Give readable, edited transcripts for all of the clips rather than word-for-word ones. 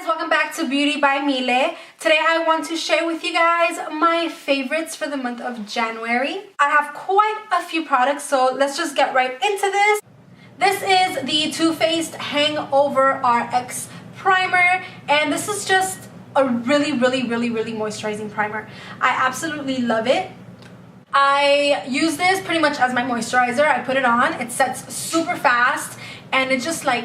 welcome back to Beauty by Mile. Today I want to share with you guys my favorites for the month of January. I have quite a few products, so let's just get right into this. This is the Faced Hangover RX primer, and this is just a really moisturizing primer. I absolutely love it. I use this pretty much as my moisturizer. I put it on, it sets super fast, and it just like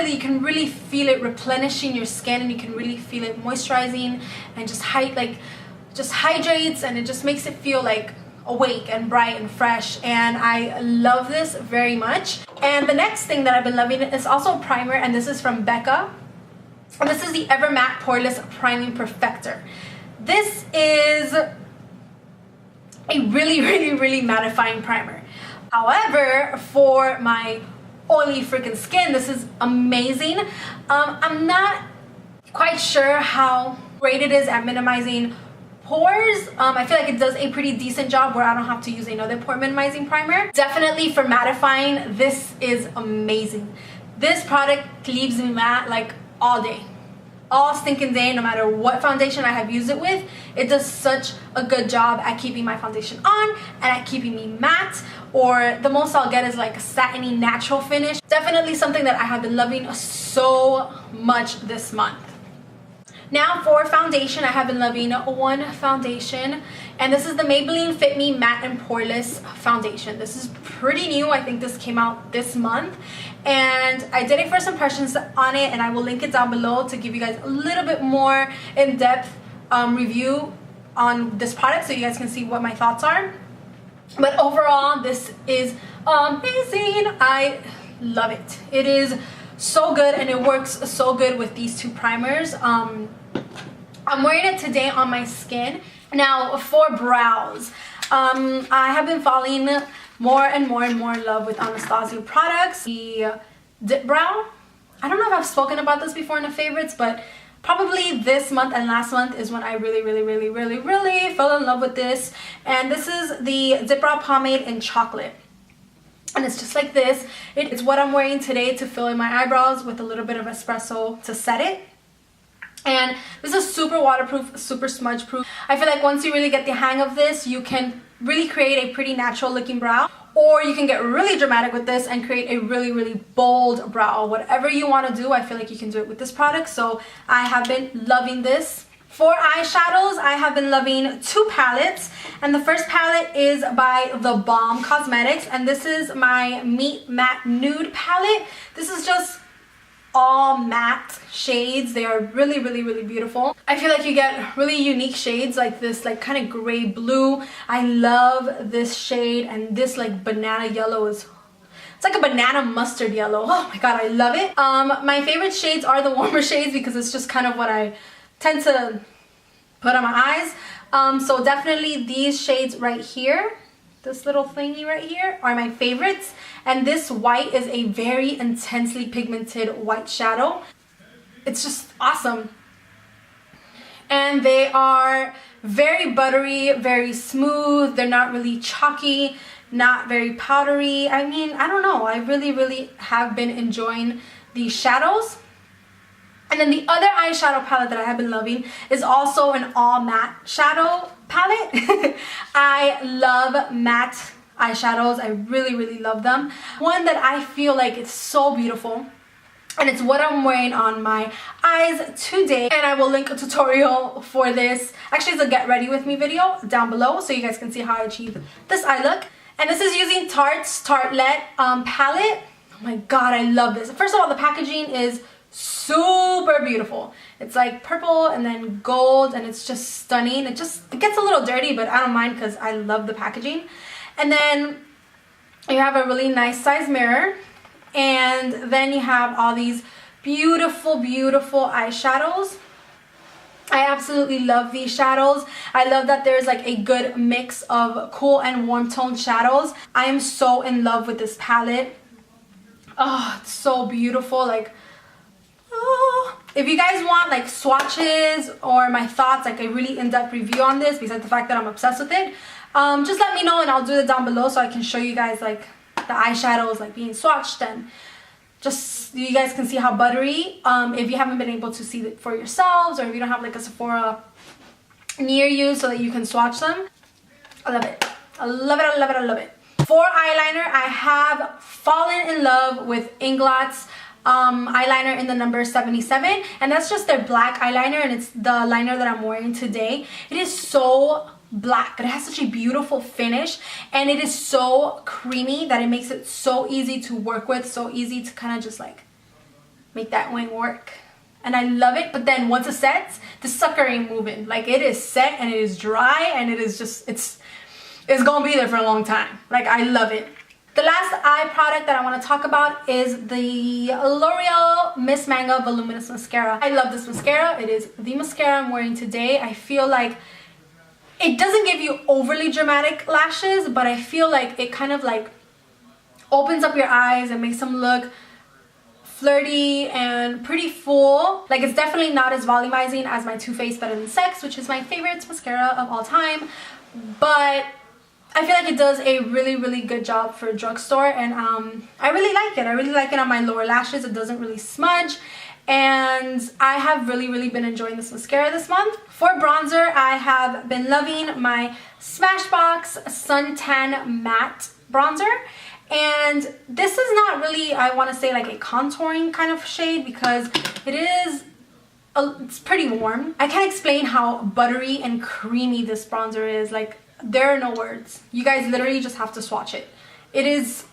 you can really feel it replenishing your skin, and you can really feel it moisturizing and just hydrates, and it just makes it feel like awake and bright and fresh, and I love this very much. And the next thing that I've been loving is also a primer, and this is from Becca, and this is the Ever Matte Poreless Priming Perfector. This is a really mattifying primer. However, for my oily freaking skin, this is amazing. I'm not quite sure how great it is at minimizing pores. I feel like it does a pretty decent job where I don't have to use another pore minimizing primer. Definitely for mattifying, this is amazing. This product leaves me matte like all day. All stinking day, no matter what foundation I have used it with. It does such a good job at keeping my foundation on and at keeping me matte, or the most I'll get is like a satiny natural finish. Definitely something that I have been loving so much this month. Now for foundation, I have been loving one foundation, and this is the Maybelline Fit Me Matte and Poreless Foundation. This is pretty new. I think this came out this month, and I did a first impressions on it, and I will link it down below to give you guys a little bit more in-depth review on this product so you guys can see what my thoughts are. But overall, this is amazing. I love it. It is so good, and it works so good with these two primers. I'm wearing it today on my skin. Now for brows, I have been falling more and more in love with Anastasia products. The Dipbrow, I don't know if I've spoken about this before in the favorites, but probably this month and last month is when I really fell in love with this. And this is the Dipbrow pomade in chocolate, and it's just like this. It's what I'm wearing today to fill in my eyebrows with a little bit of espresso to set it. And this is super waterproof, super smudge proof. I feel like once you really get the hang of this, you can really create a pretty natural looking brow, or you can get really dramatic with this and create a really bold brow. Whatever you want to do, I feel like you can do it with this product. So I have been loving this. For eyeshadows, I have been loving two palettes, and the first palette is by the Balm Cosmetics, and this is my Meet Matte Nude palette. This is just all matte shades. They are really beautiful. I feel like you get really unique shades like this, like kind of gray blue. I love this shade, and this like banana yellow it's like a banana mustard yellow. Oh my god, I love it. My favorite shades are the warmer shades because it's just kind of what I tend to put on my eyes. So definitely these shades right here, this little thingy right here, are my favorites. And this white is a very intensely pigmented white shadow. It's just awesome. And they are very buttery, very smooth. They're not really chalky, not very powdery. I mean, I don't know. I really have been enjoying these shadows. And then the other eyeshadow palette that I have been loving is also an all matte shadow palette. I love matte eyeshadows. I really love them. One that I feel like it's so beautiful, and it's what I'm wearing on my eyes today, and I will link a tutorial for this. Actually, it's a get ready with me video down below so you guys can see how I achieve this eye look. And this is using Tarte's Tartelette palette. Oh my god, I love this. First of all, the packaging is super beautiful. It's like purple and then gold, and it's just stunning. It gets a little dirty, but I don't mind because I love the packaging. And then you have a really nice size mirror, and then you have all these beautiful eyeshadows. I absolutely love these shadows. I love that there's like a good mix of cool and warm toned shadows. I am so in love with this palette. Oh, it's so beautiful. Like, oh. If you guys want like swatches or my thoughts, like a really in-depth review on this, besides the fact that I'm obsessed with it, just let me know and I'll do it down below so I can show you guys like the eyeshadows like being swatched and just you guys can see how buttery. If you haven't been able to see it for yourselves, or if you don't have like a Sephora near you so that you can swatch them, I love it. I love it, I love it, I love it. For eyeliner, I have fallen in love with Inglot's eyeliner in the number 77, and that's just their black eyeliner, and it's the liner that I'm wearing today. It is so black, but it has such a beautiful finish, and it is so creamy that it makes it so easy to work with, so easy to kind of just like make that wing work. And I love it. But then once it sets, the sucker ain't moving. Like, it is set and it is dry, and it is just, it's gonna be there for a long time. Like, I love it. The last eye product that I want to talk about is the L'Oreal Miss Manga Voluminous Mascara. I love this mascara. It is the mascara I'm wearing today. I feel like it doesn't give you overly dramatic lashes, but I feel like it kind of like opens up your eyes and makes them look flirty and pretty full. Like, it's definitely not as volumizing as my Too Faced Better Than Sex, which is my favorite mascara of all time, but I feel like it does a really good job for a drugstore, and I really like it. I really like it on my lower lashes. It doesn't really smudge, and I have really been enjoying this mascara this month. For bronzer, I have been loving my Smashbox Suntan Matte Bronzer, and this is not really, I want to say, like a contouring kind of shade, because it's pretty warm. I can't explain how buttery and creamy this bronzer is. Like, there are no words. You guys literally just have to swatch it. It is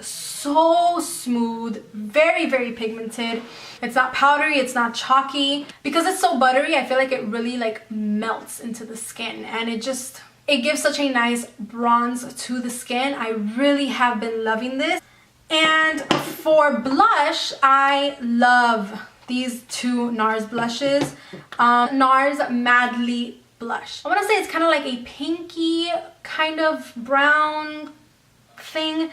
so smooth, very pigmented. It's not powdery, it's not chalky. Because it's so buttery, I feel like it really like melts into the skin, and it gives such a nice bronze to the skin. I really have been loving this. And for blush, I love these two NARS blushes. NARS Madly blush. I want to say it's kind of like a pinky kind of brown thing.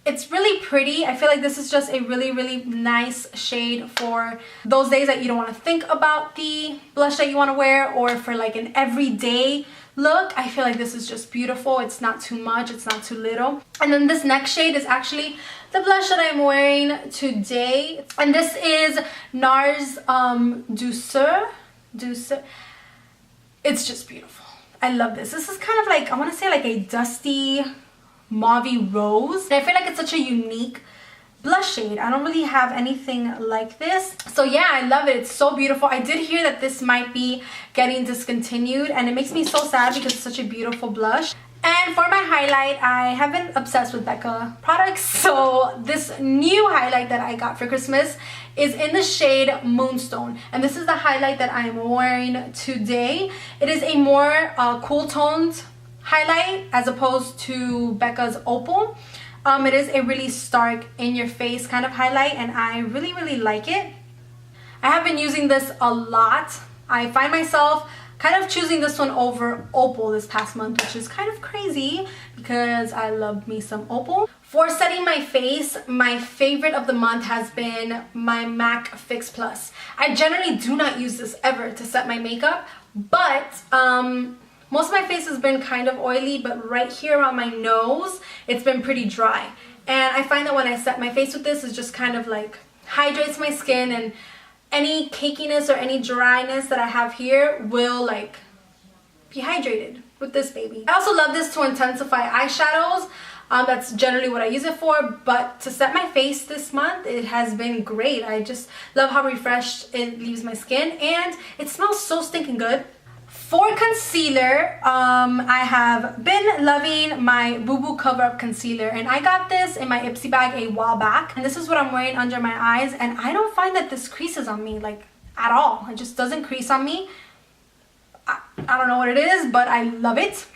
It's really pretty. I feel like this is just a really nice shade for those days that you don't want to think about the blush that you want to wear, or for like an everyday look. I feel like this is just beautiful. It's not too much, it's not too little. And then this next shade is actually the blush that I'm wearing today, and this is NARS Douceur. It's just beautiful. I love this. This is kind of like, I want to say like a dusty mauvey rose, and I feel like it's such a unique blush shade. I don't really have anything like this, so yeah, I love it. It's so beautiful. I did hear that this might be getting discontinued, and it makes me so sad because it's such a beautiful blush. And for my highlight, I have been obsessed with Becca products, so this new highlight that I got for Christmas is in the shade Moonstone, and this is the highlight that I'm wearing today. It is a more cool toned highlight as opposed to Becca's Opal. It is a really stark in your face kind of highlight, and I really like it. I have been using this a lot. I find myself kind of choosing this one over Opal this past month, which is kind of crazy because I love me some Opal. For setting my face, my favorite of the month has been my MAC Fix Plus. I generally do not use this ever to set my makeup, but most of my face has been kind of oily, but right here around my nose, it's been pretty dry. And I find that when I set my face with this, it just kind of like hydrates my skin, and any cakiness or any dryness that I have here will like be hydrated with this baby. I also love this to intensify eyeshadows. That's generally what I use it for, but to set my face this month, it has been great. I just love how refreshed it leaves my skin, and it smells so stinking good. For concealer, I have been loving my Boo Boo Cover Up Concealer, and I got this in my Ipsy bag a while back, and this is what I'm wearing under my eyes, and I don't find that this creases on me like at all. It just doesn't crease on me. I don't know what it is, but I love it.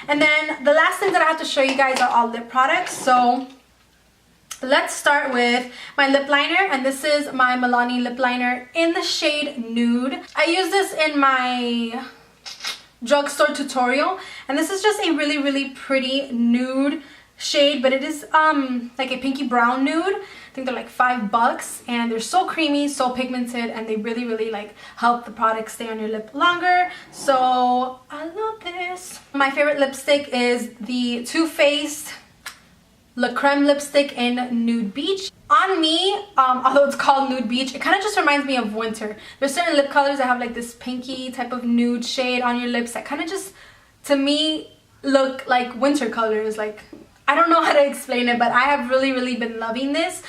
And then the last thing that I have to show you guys are all lip products. So let's start with my lip liner, and this is my Milani lip liner in the shade Nude. I use this in my drugstore tutorial, and this is just a really pretty nude shade, but it is like a pinky brown nude. I think they're like $5, and they're so creamy, so pigmented, and they really like help the product stay on your lip longer. So I love this. My favorite lipstick is the Too Faced La Creme lipstick in Nude Beach. On me, although it's called Nude Beach, it kind of just reminds me of winter. There's certain lip colors that have like this pinky type of nude shade on your lips that kind of just, to me, look like winter colors. Like, I don't know how to explain it, but I have really been loving this.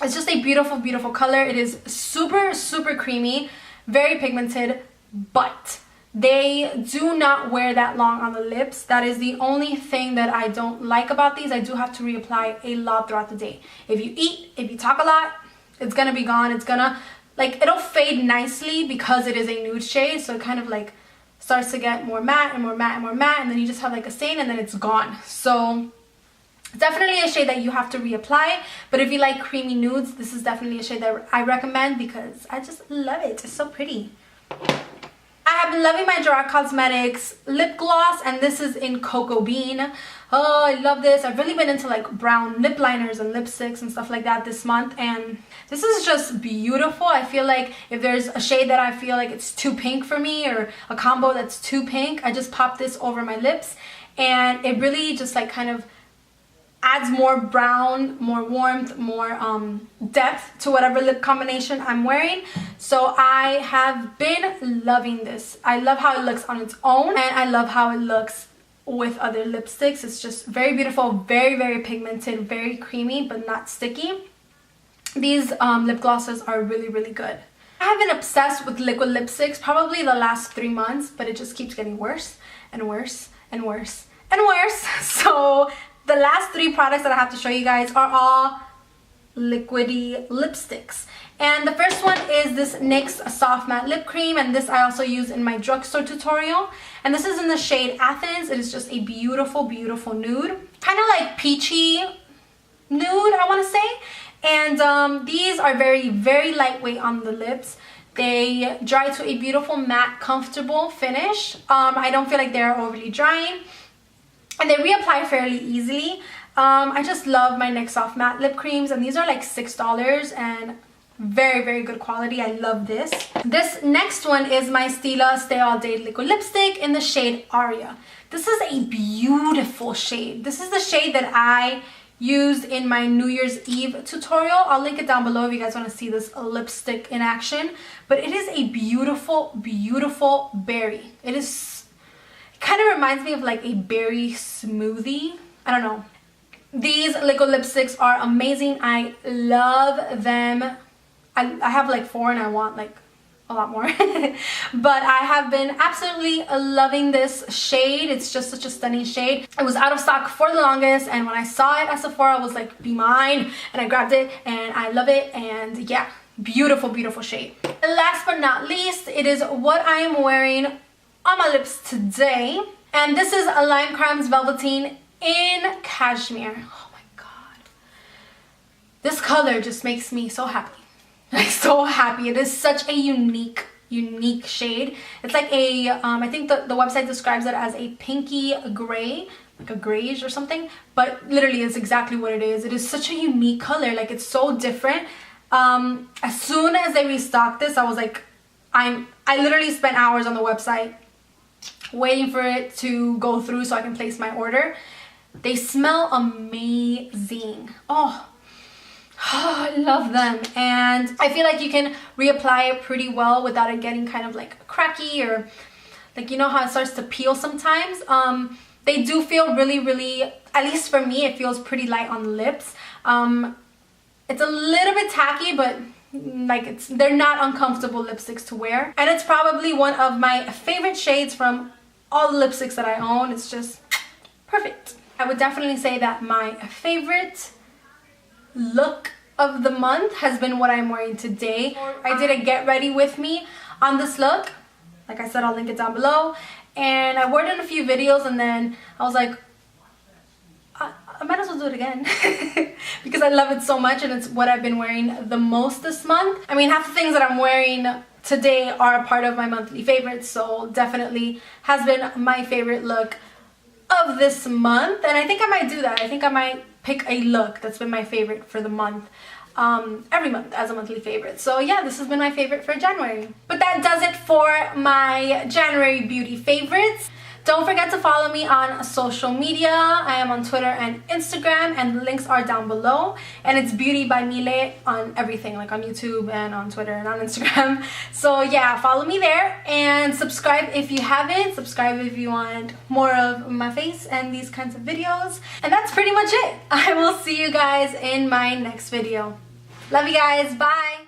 It's just a beautiful color. It is super creamy, very pigmented, but they do not wear that long on the lips. That is the only thing that I don't like about these. I do have to reapply a lot throughout the day. If you eat, if you talk a lot, it's gonna be gone. It's gonna, like, it'll fade nicely because it is a nude shade, so it kind of like starts to get more matte and more matte and more matte, and then you just have like a stain and then it's gone. So definitely a shade that you have to reapply, but if you like creamy nudes, this is definitely a shade that I recommend because I just love it. It's so pretty. I have been loving my Gerard Cosmetics lip gloss, and this is in Cocoa Bean. Oh, I love this. I've really been into like brown lip liners and lipsticks and stuff like that this month, and this is just beautiful. I feel like if there's a shade that I feel like it's too pink for me, or a combo that's too pink, I just pop this over my lips, and it really just like kind of adds more brown, more warmth, more depth to whatever lip combination I'm wearing. So I have been loving this. I love how it looks on its own, and I love how it looks with other lipsticks. It's just very beautiful, very pigmented, very creamy, but not sticky. These lip glosses are really good. I have been obsessed with liquid lipsticks probably the last 3 months, but it just keeps getting worse and worse and worse and worse. So the last 3 products that I have to show you guys are all liquidy lipsticks. And the first one is this NYX Soft Matte Lip Cream, and this I also use in my drugstore tutorial. And this is in the shade Athens. It is just a beautiful nude. Kind of like peachy nude, I want to say. And these are very lightweight on the lips. They dry to a beautiful matte, comfortable finish. I don't feel like they're overly drying. And they reapply fairly easily. I just love my NYX Soft Matte Lip Creams, and these are like $6 and very good quality. I love this. This next one is my Stila Stay All Day Liquid Lipstick in the shade Aria. This is a beautiful shade. This is the shade that I used in my New Year's Eve tutorial. I'll link it down below if you guys want to see this lipstick in action. But it is a beautiful berry. It kind of reminds me of like a berry smoothie. I don't know. These liquid lipsticks are amazing. I love them. I have like 4 and I want like a lot more. But I have been absolutely loving this shade. It's just such a stunning shade. It was out of stock for the longest, and when I saw it at Sephora, I was like, be mine. And I grabbed it and I love it, and yeah, beautiful shade. And last but not least, it is what I am wearing on my lips today, and this is a Lime Crimes Velveteen in Cashmere. Oh my god, this color just makes me so happy, like so happy. It is such a unique shade. It's like a I think the website describes it as a pinky gray, like a grayish or something, but literally it's exactly what it is. It is such a unique color. Like, it's so different. As soon as they restocked this, I was like, I literally spent hours on the website waiting for it to go through so I can place my order. They smell amazing. Oh, I love them, and I feel like you can reapply it pretty well without it getting kind of like cracky, or like, you know how it starts to peel sometimes. They do feel really, at least for me, it feels pretty light on the lips. It's a little bit tacky, but like, they're not uncomfortable lipsticks to wear, and it's probably one of my favorite shades from all the lipsticks that I own. It's just perfect. I would definitely say that my favorite look of the month has been what I'm wearing today. I did a get ready with me on this look. Like I said, I'll link it down below, and I wore it in a few videos, and then I was like, I might as well do it again because I love it so much, and it's what I've been wearing the most this month. I mean, half the things that I'm wearing today are a part of my monthly favorites, so definitely has been my favorite look of this month. And I think I might do that. I think I might pick a look that's been my favorite for the month, every month as a monthly favorite. So yeah, this has been my favorite for January. But that does it for my January beauty favorites. Don't forget to follow me on social media. I am on Twitter and Instagram, and the links are down below. And it's Beauty by Mile on everything, like on YouTube and on Twitter and on Instagram. So yeah, follow me there and subscribe if you haven't. Subscribe if you want more of my face and these kinds of videos. And that's pretty much it. I will see you guys in my next video. Love you guys. Bye.